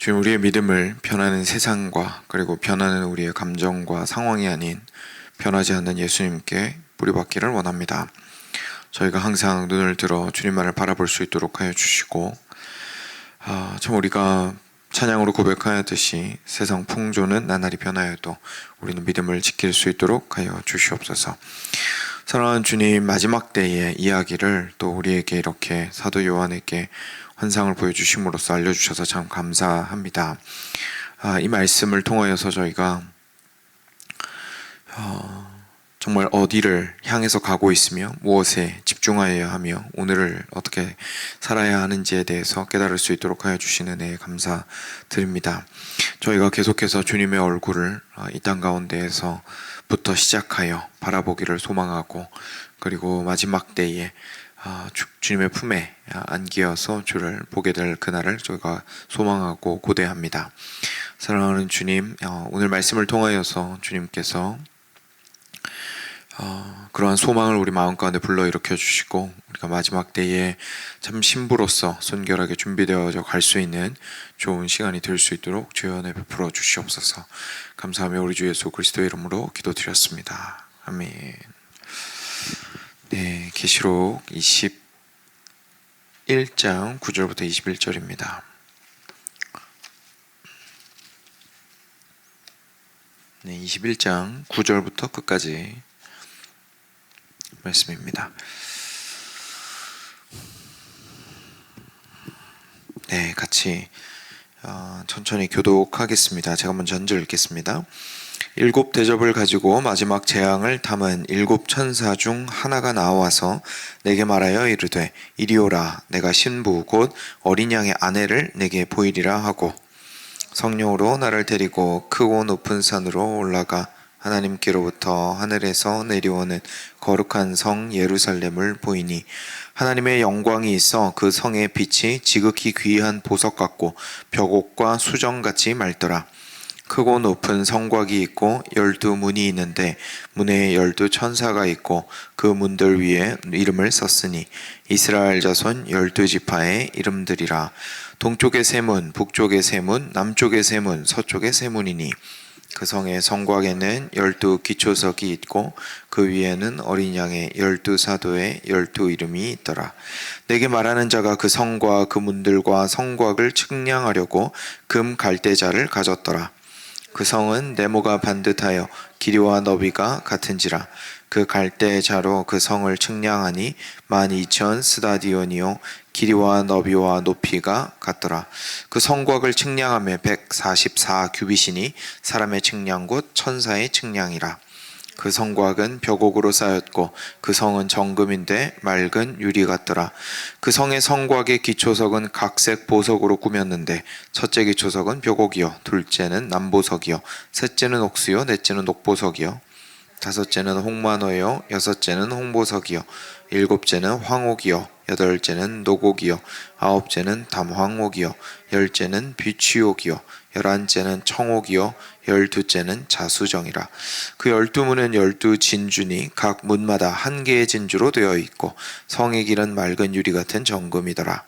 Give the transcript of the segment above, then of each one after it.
주님, 우리의 믿음을 변하는 세상과 그리고 변하는 우리의 감정과 상황이 아닌 변하지 않는 예수님께 뿌리박기를 원합니다. 저희가 항상 눈을 들어 주님만을 바라볼 수 있도록 하여 주시고, 참 우리가 찬양으로 고백하였듯이 세상 풍조는 나날이 변하여도 우리는 믿음을 지킬 수 있도록 하여 주시옵소서. 사랑하는 주님, 마지막 때의 이야기를 또 우리에게 이렇게 사도 요한에게 환상을 보여주심으로써 알려주셔서 참 감사합니다. 이 말씀을 통하여서 저희가 정말 어디를 향해서 가고 있으며 무엇에 집중하여야 하며 오늘을 어떻게 살아야 하는지에 대해서 깨달을 수 있도록 하여 주시는 은혜에 감사드립니다. 저희가 계속해서 주님의 얼굴을 이 땅 가운데에서부터 시작하여 바라보기를 소망하고, 그리고 마지막 때에 주님의 품에 안기어서 주를 보게 될 그날을 저희가 소망하고 고대합니다. 사랑하는 주님, 오늘 말씀을 통하여서 주님께서 그러한 소망을 우리 마음 가운데 불러일으켜 주시고, 우리가 마지막 때에 참 신부로서 순결하게 준비되어져 갈 수 있는 좋은 시간이 될 수 있도록 주의 은혜 베풀어 주시옵소서. 감사하며 우리 주 예수 그리스도의 이름으로 기도드렸습니다. 아멘. 네, 계시록 21장 9절부터 21절입니다. 네, 21장 9절부터 끝까지 말씀입니다. 네, 같이 천천히 교독하겠습니다. 제가 먼저 한 절 읽겠습니다. 7 대접을 가지고 마지막 재앙을 담은 7 천사 중 하나가 나와서 내게 말하여 이르되, 이리 오라. 내가 신부 곧 어린 양의 아내를 내게 보이리라 하고, 성령으로 나를 데리고 크고 높은 산으로 올라가 하나님께로부터 하늘에서 내려오는 거룩한 성 예루살렘을 보이니, 하나님의 영광이 있어 그 성의 빛이 지극히 귀한 보석 같고 벽옥과 수정같이 맑더라. 크고 높은 성곽이 있고 12문이 있는데 문에 12 천사가 있고 그 문들 위에 이름을 썼으니 이스라엘 자손 12지파의 이름들이라. 동쪽의 세 문, 북쪽의 세 문, 남쪽의 세 문, 서쪽의 세 문이니, 그 성의 성곽에는 12 기초석이 있고 그 위에는 어린 양의 12 사도의 12 이름이 있더라. 내게 말하는 자가 그 성과 그 문들과 성곽을 측량하려고 금 갈대자를 가졌더라. 그 성은 네모가 반듯하여 길이와 너비가 같은지라. 그 갈대자로 그 성을 측량하니 12,000 스다디온이요 길이와 너비와 높이가 같더라. 그 성곽을 측량하며 144 규빗이니 사람의 측량 곧 천사의 측량이라. 그 성곽은 벽옥으로 쌓였고 그 성은 정금인데 맑은 유리 같더라. 그 성의 성곽의 기초석은 각색 보석으로 꾸몄는데, 첫째 기초석은 벽옥이요, 둘째는 남보석이요, 셋째는 옥수요, 넷째는 녹보석이요, 다섯째는 홍마노요, 여섯째는 홍보석이요, 일곱째는 황옥이요, 여덟째는 노곡이요, 아홉째는 담황옥이요, 열째는 비취옥이요, 11째는 청옥이요, 12째는 자수정이라. 그 12문은 12 진주니 각 문마다 한 개의 진주로 되어 있고 성의 길은 맑은 유리 같은 정금이더라.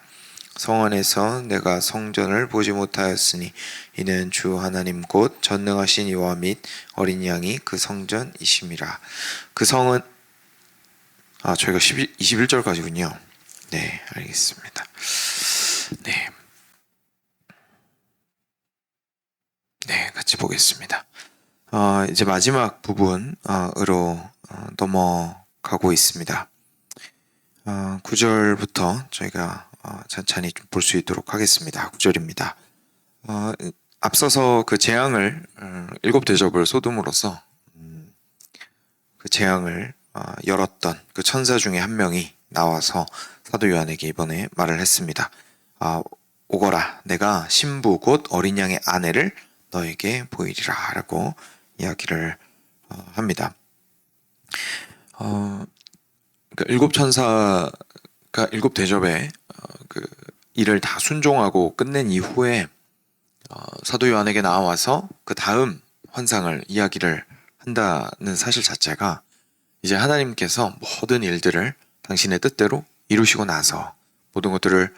성 안에서 내가 성전을 보지 못하였으니 이는 주 하나님 곧 전능하신 이와 및 어린 양이 그 성전이심이라. 그 성은 저희가 21절까지군요. 네, 알겠습니다. 네. 네, 같이 보겠습니다. 이제 마지막 부분으로 넘어가고 있습니다. 9절부터 저희가 천천히 좀 볼 수 있도록 하겠습니다. 9절입니다. 앞서서 그 재앙을 7 대접을 쏟음으로써 그 재앙을 열었던 그 천사 중에 한 명이 나와서 사도 요한에게 이번에 말을 했습니다. 오거라. 내가 신부 곧 어린 양의 아내를 너에게 보이리라 라고 이야기를 합니다. 그러니까 7 천사가 7 대접에 그 일을 다 순종하고 끝낸 이후에 사도 요한에게 나와서 그 다음 환상을 이야기를 한다는 사실 자체가, 이제 하나님께서 모든 일들을 당신의 뜻대로 이루시고 나서 모든 것들을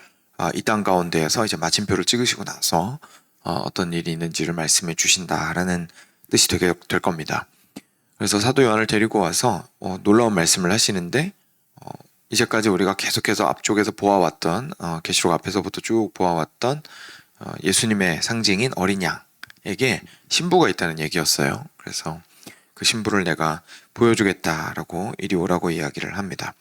이 땅 가운데에서 이제 마침표를 찍으시고 나서 어떤 일이 있는지를 말씀해 주신다라는 뜻이 되게 될 겁니다. 그래서 사도 요한을 데리고 와서 놀라운 말씀을 하시는데 이제까지 우리가 계속해서 앞쪽에서 보아왔던 계시록 앞에서부터 쭉 보아왔던 예수님의 상징인 어린 양에게 신부가 있다는 얘기였어요. 그래서 그 신부를 내가 보여주겠다라고 이리 오라고 이야기를 합니다.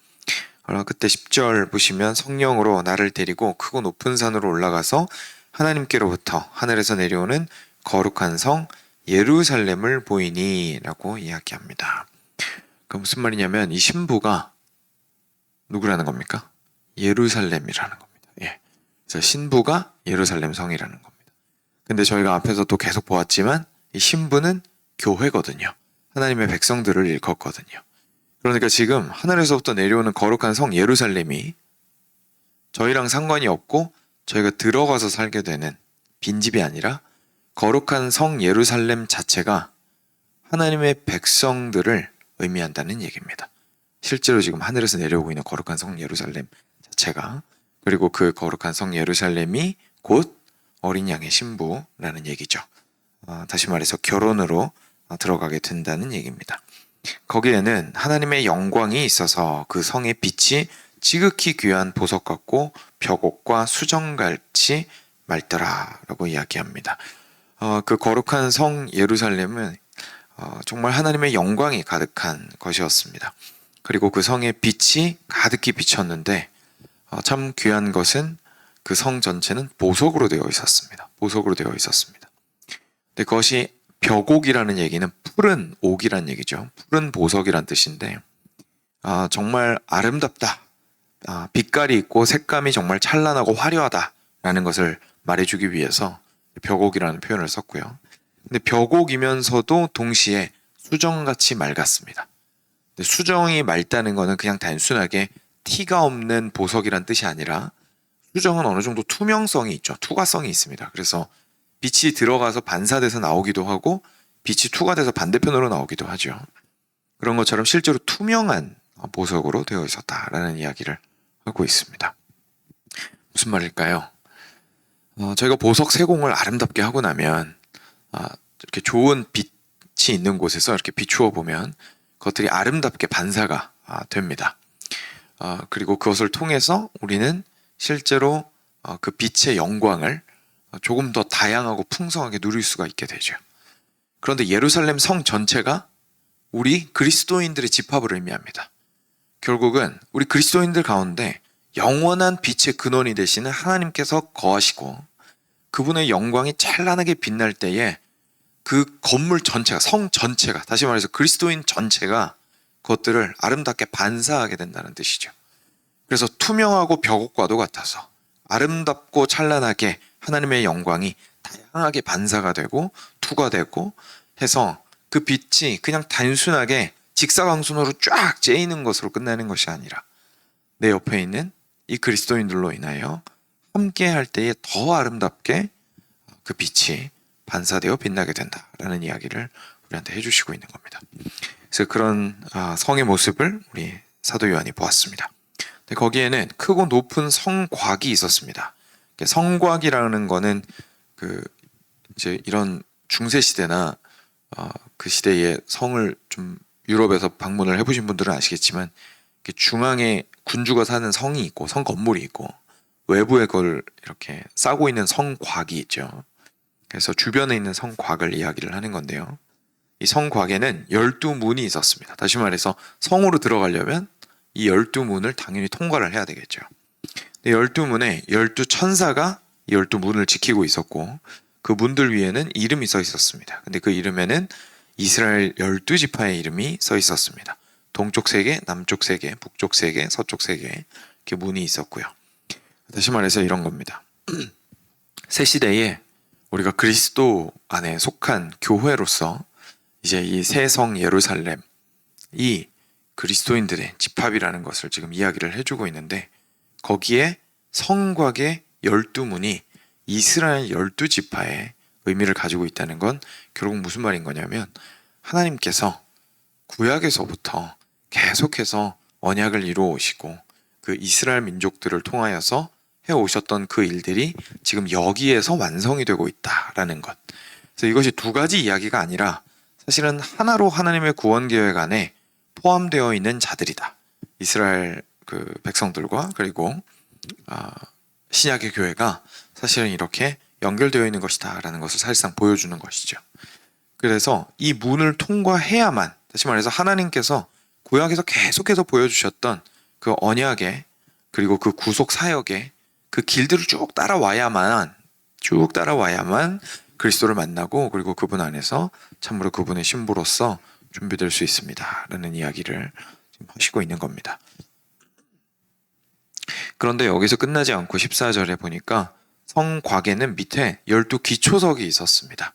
그때 10절 보시면 성령으로 나를 데리고 크고 높은 산으로 올라가서 하나님께로부터 하늘에서 내려오는 거룩한 성 예루살렘을 보이니 라고 이야기합니다. 그 무슨 말이냐면 이 신부가 누구라는 겁니까? 예루살렘이라는 겁니다. 예. 그래서 신부가 예루살렘 성이라는 겁니다. 근데 저희가 앞에서 또 계속 보았지만 이 신부는 교회거든요. 하나님의 백성들을 일컫거든요. 그러니까 지금 하늘에서부터 내려오는 거룩한 성 예루살렘이 저희랑 상관이 없고 저희가 들어가서 살게 되는 빈집이 아니라 거룩한 성 예루살렘 자체가 하나님의 백성들을 의미한다는 얘기입니다. 실제로 지금 하늘에서 내려오고 있는 거룩한 성 예루살렘 자체가, 그리고 그 거룩한 성 예루살렘이 곧 어린 양의 신부라는 얘기죠. 다시 말해서 결혼으로 들어가게 된다는 얘기입니다. 거기에는 하나님의 영광이 있어서 그 성의 빛이 지극히 귀한 보석 같고 벽옥과 수정같이 맑더라 라고 이야기합니다. 그 거룩한 성 예루살렘은 정말 하나님의 영광이 가득한 것이었습니다. 그리고 그 성의 빛이 가득히 비쳤는데 참 귀한 것은 그 성 전체는 보석으로 되어 있었습니다. 보석으로 되어 있었습니다. 근데 그것이 벽옥이라는 얘기는 푸른 옥이란 얘기죠. 푸른 보석이란 뜻인데 정말 아름답다. 빛깔이 있고 색감이 정말 찬란하고 화려하다라는 것을 말해주기 위해서 벽옥이라는 표현을 썼고요. 근데 벽옥이면서도 동시에 수정같이 맑았습니다. 근데 수정이 맑다는 것은 그냥 단순하게 티가 없는 보석이란 뜻이 아니라 수정은 어느 정도 투명성이 있죠. 투과성이 있습니다. 그래서 빛이 들어가서 반사돼서 나오기도 하고 빛이 투과돼서 반대편으로 나오기도 하죠. 그런 것처럼 실제로 투명한 보석으로 되어 있었다라는 이야기를 하고 있습니다. 무슨 말일까요? 저희가 보석 세공을 아름답게 하고 나면 이렇게 좋은 빛이 있는 곳에서 이렇게 비추어 보면 그것들이 아름답게 반사가 됩니다. 그리고 그것을 통해서 우리는 실제로 그 빛의 영광을 조금 더 다양하고 풍성하게 누릴 수가 있게 되죠. 그런데 예루살렘 성 전체가 우리 그리스도인들의 집합을 의미합니다. 결국은 우리 그리스도인들 가운데 영원한 빛의 근원이 되시는 하나님께서 거하시고 그분의 영광이 찬란하게 빛날 때에 그 건물 전체가, 성 전체가, 다시 말해서 그리스도인 전체가 그것들을 아름답게 반사하게 된다는 뜻이죠. 그래서 투명하고 벽옥과도 같아서 아름답고 찬란하게 하나님의 영광이 다양하게 반사가 되고 투과되고 해서 그 빛이 그냥 단순하게 직사광선으로 쫙 쬐이는 것으로 끝나는 것이 아니라 내 옆에 있는 이 그리스도인들로 인하여 함께 할 때에 더 아름답게 그 빛이 반사되어 빛나게 된다라는 이야기를 우리한테 해주시고 있는 겁니다. 그래서 그런 성의 모습을 우리 사도 요한이 보았습니다. 거기에는 크고 높은 성곽이 있었습니다. 성곽이라는 거는 이제 이런 중세 시대나 그 시대의 성을 좀 유럽에서 방문을 해보신 분들은 아시겠지만 중앙에 군주가 사는 성이 있고 성 건물이 있고 외부에 그걸 이렇게 싸고 있는 성곽이 있죠. 그래서 주변에 있는 성곽을 이야기를 하는 건데요. 이 성곽에는 12문이 있었습니다. 다시 말해서 성으로 들어가려면 이 12문을 당연히 통과를 해야 되겠죠. 12문에 12천사가 12문을 지키고 있었고 그 문들 위에는 이름이 써 있었습니다. 근데 그 이름에는 이스라엘 12지파의 이름이 써 있었습니다. 동쪽 3개, 남쪽 3개, 북쪽 3개, 서쪽 3개 이렇게 문이 있었고요. 다시 말해서 이런 겁니다. 새 시대에 우리가 그리스도 안에 속한 교회로서 이제 이 새 성 예루살렘, 이 그리스도인들의 집합이라는 것을 지금 이야기를 해주고 있는데 거기에 성곽의 12문이 이스라엘 12지파의 의미를 가지고 있다는 건 결국 무슨 말인 거냐면 하나님께서 구약에서부터 계속해서 언약을 이루어 오시고 그 이스라엘 민족들을 통하여서 오셨던 그 일들이 지금 여기에서 완성이 되고 있다라는 것. 그래서 이것이 두 가지 이야기가 아니라 사실은 하나로 하나님의 구원 계획 안에 포함되어 있는 자들이다. 이스라엘 그 백성들과 그리고 신약의 교회가 사실은 이렇게 연결되어 있는 것이다라는 것을 사실상 보여주는 것이죠. 그래서 이 문을 통과해야만, 다시 말해서 하나님께서 구약에서 계속해서 보여주셨던 그 언약의 그리고 그 구속 사역의 그 길들을 쭉 따라와야만 그리스도를 만나고 그리고 그분 안에서 참으로 그분의 신부로서 준비될 수 있습니다 라는 이야기를 지금 하시고 있는 겁니다. 그런데 여기서 끝나지 않고 14절에 보니까 성곽에는 밑에 12기초석이 있었습니다.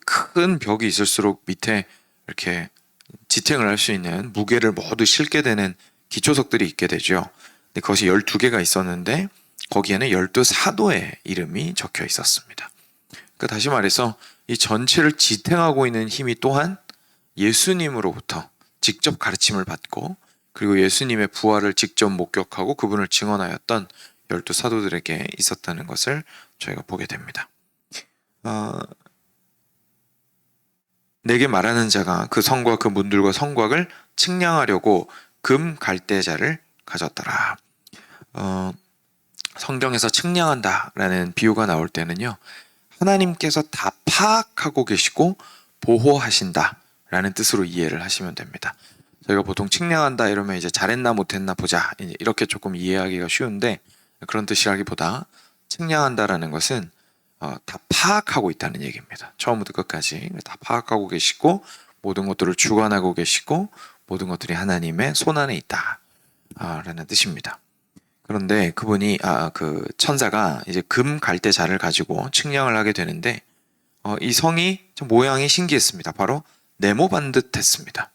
큰 벽이 있을수록 밑에 이렇게 지탱을 할 수 있는 무게를 모두 실게 되는 기초석들이 있게 되죠. 근데 그것이 12개가 있었는데 거기에는 12사도의 이름이 적혀 있었습니다. 그러니까 다시 말해서 이 전체를 지탱하고 있는 힘이 또한 예수님으로부터 직접 가르침을 받고 그리고 예수님의 부활을 직접 목격하고 그분을 증언하였던 12사도들에게 있었다는 것을 저희가 보게 됩니다. 내게 말하는 자가 그 성과 그 문들과 성곽을 측량하려고 금 갈대자를 가졌더라. 성경에서 측량한다라는 비유가 나올 때는요, 하나님께서 다 파악하고 계시고 보호하신다라는 뜻으로 이해를 하시면 됩니다. 저희가 보통 측량한다 이러면 이제 잘했나 못했나 보자 이렇게 조금 이해하기가 쉬운데, 그런 뜻이라기보다 측량한다라는 것은 다 파악하고 있다는 얘기입니다. 처음부터 끝까지 다 파악하고 계시고 모든 것들을 주관하고 계시고 모든 것들이 하나님의 손안에 있다 라는 뜻입니다. 그런데 그분이 그 천사가 이제 금 갈대자를 가지고 측량을 하게 되는데 이 성이 좀 모양이 신기했습니다. 바로 네모반듯 했습니다.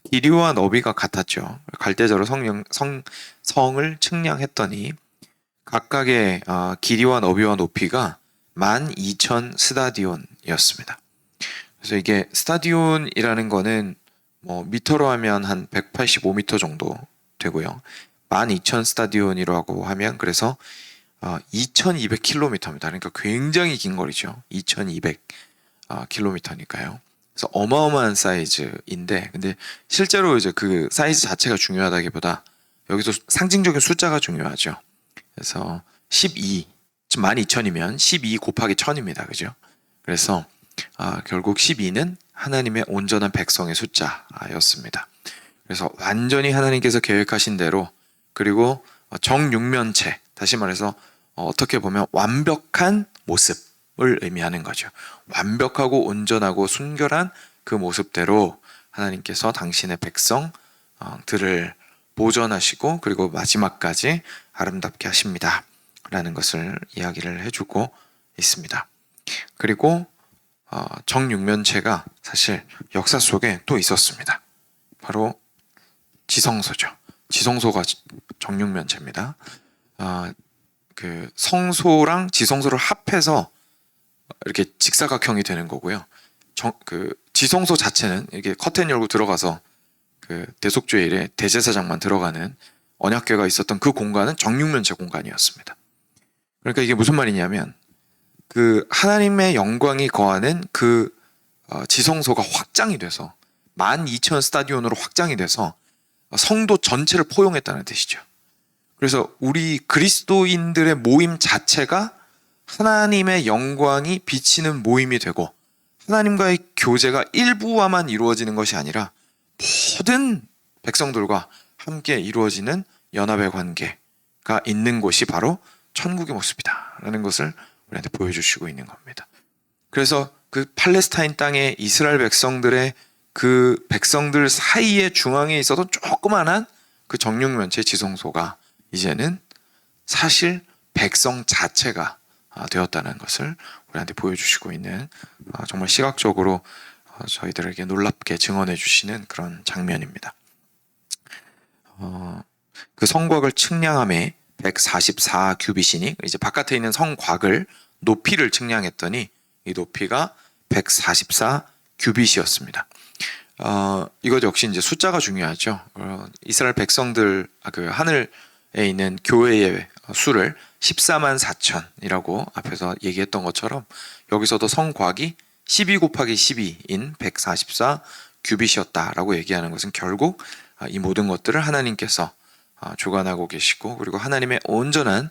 길이와 너비가 같았죠. 갈대자로 성을 측량했더니 각각의 길이와 너비와 높이가 12,000 스타디온이었습니다. 그래서 이게 스타디온이라는 거는 뭐 미터로 하면 한 185미터 정도 되고요. 12,000 스타디온이라고 하면 그래서 2,200km입니다. 그러니까 굉장히 긴 거리죠. 2,200km니까요. 그래서 어마어마한 사이즈인데, 근데 실제로 이제 그 사이즈 자체가 중요하다기보다 여기서 상징적인 숫자가 중요하죠. 그래서 12, 지금 12,000이면 12 곱하기 1000입니다. 그죠? 그래서 결국 12는 하나님의 온전한 백성의 숫자였습니다. 그래서 완전히 하나님께서 계획하신 대로, 그리고 정육면체, 다시 말해서 어떻게 보면 완벽한 모습을 의미하는 거죠. 완벽하고 온전하고 순결한 그 모습대로 하나님께서 당신의 백성들을 보존하시고 그리고 마지막까지 아름답게 하십니다 라는 것을 이야기를 해주고 있습니다. 그리고 정육면체가 사실 역사 속에 또 있었습니다. 바로 지성소죠. 지성소가 정육면체입니다. 그 성소랑 지성소를 합해서 이렇게 직사각형이 되는 거고요. 그 지성소 자체는 이게 커튼 열고 들어가서 그 대속죄일에 대제사장만 들어가는 언약궤가 있었던 그 공간은 정육면체 공간이었습니다. 그러니까 이게 무슨 말이냐면 그 하나님의 영광이 거하는 그 지성소가 확장이 돼서 12,000 스타디온으로 확장이 돼서 성도 전체를 포용했다는 뜻이죠. 그래서 우리 그리스도인들의 모임 자체가 하나님의 영광이 비치는 모임이 되고 하나님과의 교제가 일부와만 이루어지는 것이 아니라 모든 백성들과 함께 이루어지는 연합의 관계가 있는 곳이 바로 천국의 모습이다 라는 것을 우리한테 보여주시고 있는 겁니다. 그래서 그 팔레스타인 땅의 이스라엘 백성들의 그 백성들 사이의 중앙에 있어도 조그만한 그 정육면체 지성소가 이제는 사실 백성 자체가 되었다는 것을 우리한테 보여주시고 있는 정말 시각적으로 저희들에게 놀랍게 증언해 주시는 그런 장면입니다. 그 성곽을 측량함에 144규빗이니 이제 바깥에 있는 성곽을 높이를 측량했더니 이 높이가 144규빗이었습니다. 이것 역시 이제 숫자가 중요하죠. 이스라엘 백성들 그 하늘에 있는 교회의 수를 14만 4천이라고 앞에서 얘기했던 것처럼 여기서도 성곽이 12 곱하기 12인 144 규빗이었다라고 얘기하는 것은 결국 이 모든 것들을 하나님께서 주관하고 계시고, 그리고 하나님의 온전한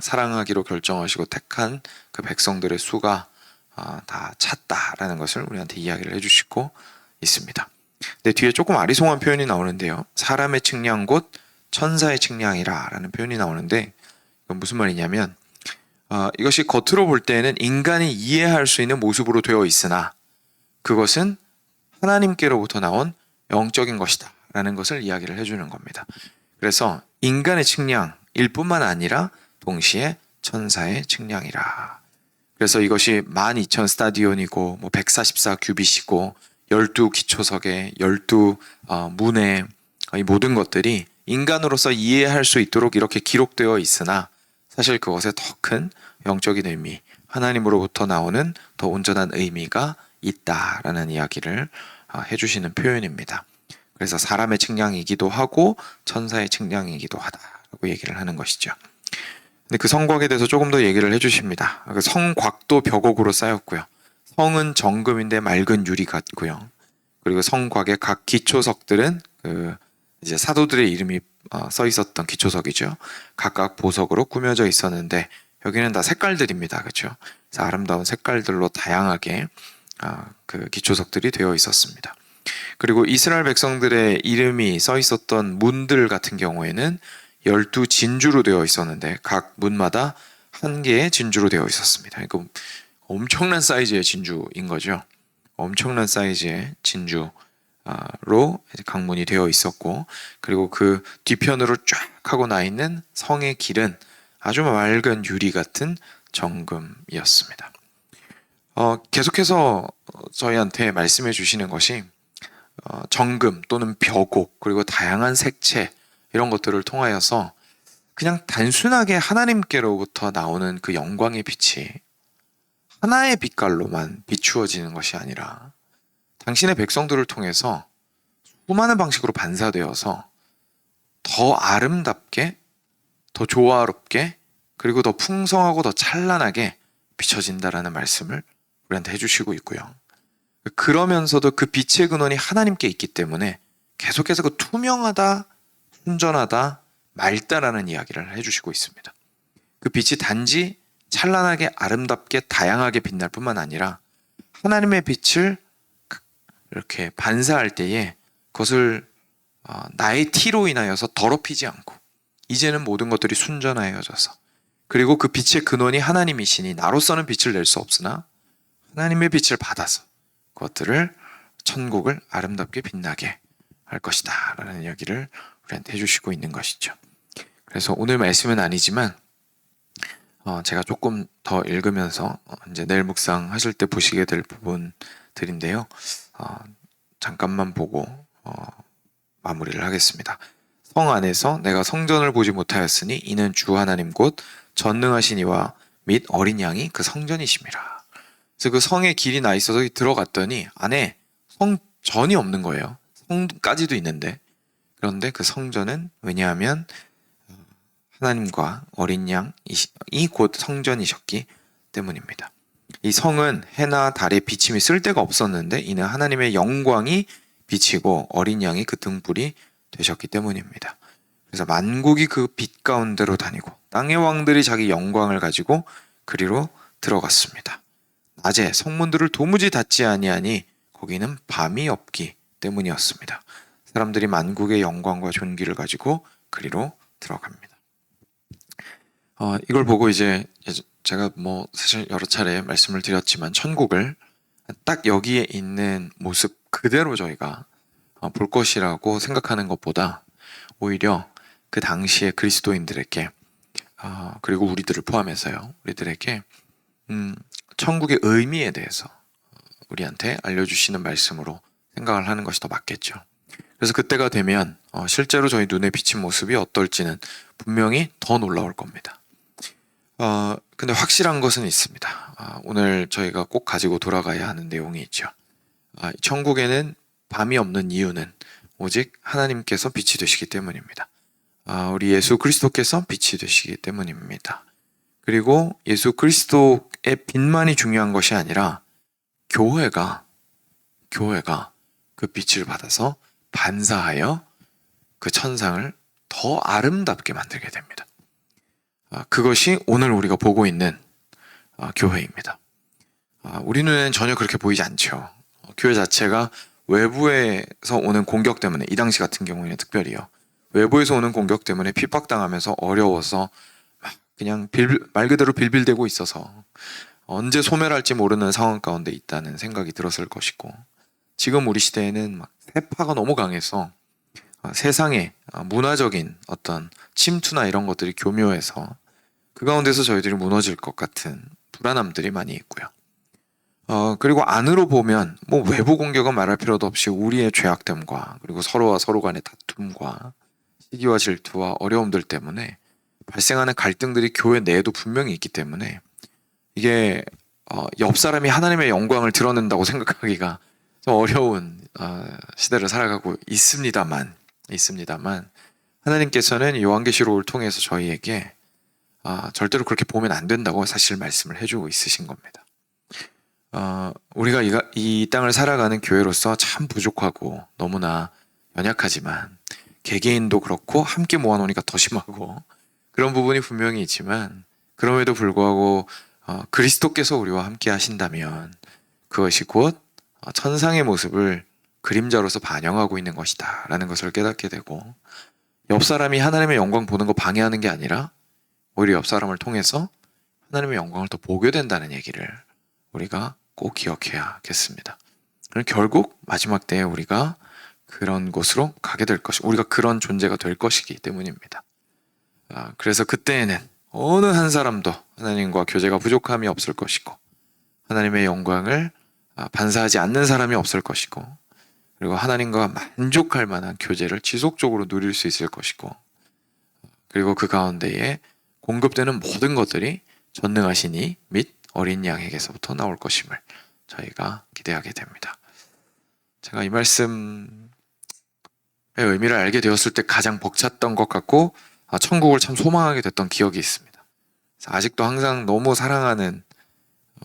사랑하기로 결정하시고 택한 그 백성들의 수가 다 찼다라는 것을 우리한테 이야기를 해주시고 있습니다. 근데 뒤에 조금 아리송한 표현이 나오는데요. 사람의 측량 곧 천사의 측량이라 라는 표현이 나오는데, 이건 무슨 말이냐면 이것이 겉으로 볼 때에는 인간이 이해할 수 있는 모습으로 되어 있으나 그것은 하나님께로부터 나온 영적인 것이다 라는 것을 이야기를 해주는 겁니다. 그래서 인간의 측량일 뿐만 아니라 동시에 천사의 측량이라. 그래서 이것이 12,000 스타디온이고 144 규빗이고 12 기초석에 12 문에, 이 모든 것들이 인간으로서 이해할 수 있도록 이렇게 기록되어 있으나 사실 그것에 더 큰 영적인 의미, 하나님으로부터 나오는 더 온전한 의미가 있다라는 이야기를 해주시는 표현입니다. 그래서 사람의 측량이기도 하고 천사의 측량이기도 하다라고 얘기를 하는 것이죠. 근데 그 성곽에 대해서 조금 더 얘기를 해주십니다. 그 성곽도 벽옥으로 쌓였고요. 성은 정금인데 맑은 유리 같고요. 그리고 성곽의 각 기초석들은 이제 사도들의 이름이 써 있었던 기초석이죠. 각각 보석으로 꾸며져 있었는데 여기는 다 색깔들입니다. 그렇죠? 그래서 아름다운 색깔들로 다양하게 그 기초석들이 되어 있었습니다. 그리고 이스라엘 백성들의 이름이 써 있었던 문들 같은 경우에는 12 진주로 되어 있었는데 각 문마다 한 개의 진주로 되어 있었습니다. 그러니까 엄청난 사이즈의 진주인 거죠. 엄청난 사이즈의 진주로 강문이 되어 있었고, 그리고 그 뒤편으로 쫙 하고 나 있는 성의 길은 아주 맑은 유리 같은 정금이었습니다. 계속해서 저희한테 말씀해 주시는 것이 정금 또는 벽옥 그리고 다양한 색채 이런 것들을 통하여서 그냥 단순하게 하나님께로부터 나오는 그 영광의 빛이 하나의 빛깔로만 비추어지는 것이 아니라 당신의 백성들을 통해서 수많은 방식으로 반사되어서 더 아름답게, 더 조화롭게, 그리고 더 풍성하고 더 찬란하게 비춰진다라는 말씀을 우리한테 해주시고 있고요. 그러면서도 그 빛의 근원이 하나님께 있기 때문에 계속해서 그 투명하다, 순전하다, 맑다라는 이야기를 해주시고 있습니다. 그 빛이 단지 찬란하게 아름답게 다양하게 빛날 뿐만 아니라 하나님의 빛을 이렇게 반사할 때에 그것을 나의 티로 인하여서 더럽히지 않고 이제는 모든 것들이 순전하여져서, 그리고 그 빛의 근원이 하나님이시니 나로서는 빛을 낼 수 없으나 하나님의 빛을 받아서 그것들을 천국을 아름답게 빛나게 할 것이다 라는 이야기를 우리한테 해주시고 있는 것이죠. 그래서 오늘 말씀은 아니지만 제가 조금 더 읽으면서 이제 내일 묵상하실 때 보시게 될 부분들인데요. 잠깐만 보고 마무리를 하겠습니다. 성 안에서 내가 성전을 보지 못하였으니 이는 주 하나님 곧 전능하신 이와 및 어린 양이 그 성전이심이라. 그래서 그 성의 길이 나 있어서 들어갔더니 안에 성전이 없는 거예요. 성까지도 있는데, 그런데 그 성전은 왜냐하면 하나님과 어린 양이 곧 성전이셨기 때문입니다. 이 성은 해나 달의 비침이 쓸 데가 없었는데 이는 하나님의 영광이 비치고 어린 양이 그 등불이 되셨기 때문입니다. 그래서 만국이 그 빛 가운데로 다니고 땅의 왕들이 자기 영광을 가지고 그리로 들어갔습니다. 낮에 성문들을 도무지 닫지 아니하니 거기는 밤이 없기 때문이었습니다. 사람들이 만국의 영광과 존귀를 가지고 그리로 들어갑니다. 이걸 보고 이제 제가 사실 여러 차례 말씀을 드렸지만 천국을 딱 여기에 있는 모습 그대로 저희가 볼 것이라고 생각하는 것보다 오히려 그 당시에 그리스도인들에게 그리고 우리들을 포함해서요, 우리들에게 천국의 의미에 대해서 우리한테 알려주시는 말씀으로 생각을 하는 것이 더 맞겠죠. 그래서 그때가 되면 실제로 저희 눈에 비친 모습이 어떨지는 분명히 더 놀라울 겁니다. 근데 확실한 것은 있습니다. 오늘 저희가 꼭 가지고 돌아가야 하는 내용이 있죠. 천국에는 밤이 없는 이유는 오직 하나님께서 빛이 되시기 때문입니다. 우리 예수 그리스도께서 빛이 되시기 때문입니다. 그리고 예수 그리스도의 빛만이 중요한 것이 아니라 교회가 그 빛을 받아서 반사하여 그 천상을 더 아름답게 만들게 됩니다. 그것이 오늘 우리가 보고 있는 교회입니다. 우리 눈에는 전혀 그렇게 보이지 않죠. 교회 자체가 외부에서 오는 공격 때문에, 이 당시 같은 경우에는 특별히요, 외부에서 오는 공격 때문에 핍박당하면서 어려워서 그냥 말 그대로 빌빌대고 있어서 언제 소멸할지 모르는 상황 가운데 있다는 생각이 들었을 것이고, 지금 우리 시대에는 막 세파가 너무 강해서 세상에 문화적인 어떤 침투나 이런 것들이 교묘해서 그 가운데서 저희들이 무너질 것 같은 불안함들이 많이 있고요. 그리고 안으로 보면 뭐 외부 공격은 말할 필요도 없이 우리의 죄악됨과 그리고 서로와 서로 간의 다툼과 시기와 질투와 어려움들 때문에 발생하는 갈등들이 교회 내에도 분명히 있기 때문에 이게 옆 사람이 하나님의 영광을 드러낸다고 생각하기가 좀 어려운 시대를 살아가고 있습니다만 하나님께서는 요한계시록을 통해서 저희에게 절대로 그렇게 보면 안 된다고 사실 말씀을 해주고 있으신 겁니다. 우리가 이 땅을 살아가는 교회로서 참 부족하고 너무나 연약하지만, 개개인도 그렇고 함께 모아놓으니까 더 심하고 그런 부분이 분명히 있지만, 그럼에도 불구하고 그리스도께서 우리와 함께 하신다면 그것이 곧 천상의 모습을 그림자로서 반영하고 있는 것이다 라는 것을 깨닫게 되고, 옆 사람이 하나님의 영광 보는 거 방해하는 게 아니라 오히려 옆 사람을 통해서 하나님의 영광을 더 보게 된다는 얘기를 우리가 꼭 기억해야겠습니다. 그럼 결국 마지막 때에 우리가 그런 곳으로 가게 될 것이, 우리가 그런 존재가 될 것이기 때문입니다. 그래서 그때에는 어느 한 사람도 하나님과 교제가 부족함이 없을 것이고, 하나님의 영광을 반사하지 않는 사람이 없을 것이고, 그리고 하나님과 만족할 만한 교제를 지속적으로 누릴 수 있을 것이고, 그리고 그 가운데에 공급되는 모든 것들이 전능하신 이 및 어린 양에게서부터 나올 것임을 저희가 기대하게 됩니다. 제가 이 말씀의 의미를 알게 되었을 때 가장 벅찼던 것 같고, 천국을 참 소망하게 됐던 기억이 있습니다. 아직도 항상 너무 사랑하는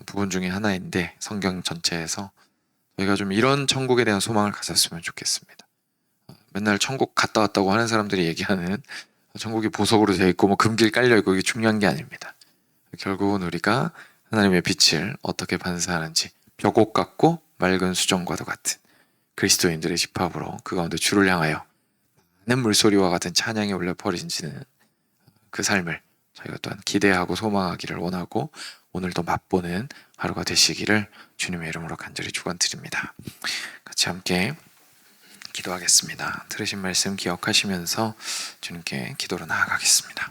부분 중에 하나인데, 성경 전체에서 저희가 좀 이런 천국에 대한 소망을 가졌으면 좋겠습니다. 맨날 천국 갔다 왔다고 하는 사람들이 얘기하는 천국이 보석으로 되어 있고 뭐 금길 깔려 있고, 이게 중요한 게 아닙니다. 결국은 우리가 하나님의 빛을 어떻게 반사하는지, 벽옥 같고 맑은 수정과도 같은 그리스도인들의 집합으로 그 가운데 주를 향하여 많은 물소리와 같은 찬양이 올려 퍼지는 그 삶을 저희가 또한 기대하고 소망하기를 원하고, 오늘도 맛보는 하루가 되시기를 주님의 이름으로 간절히 축원드립니다. 같이 함께 기도하겠습니다. 들으신 말씀 기억하시면서 주님께 기도로 나아가겠습니다.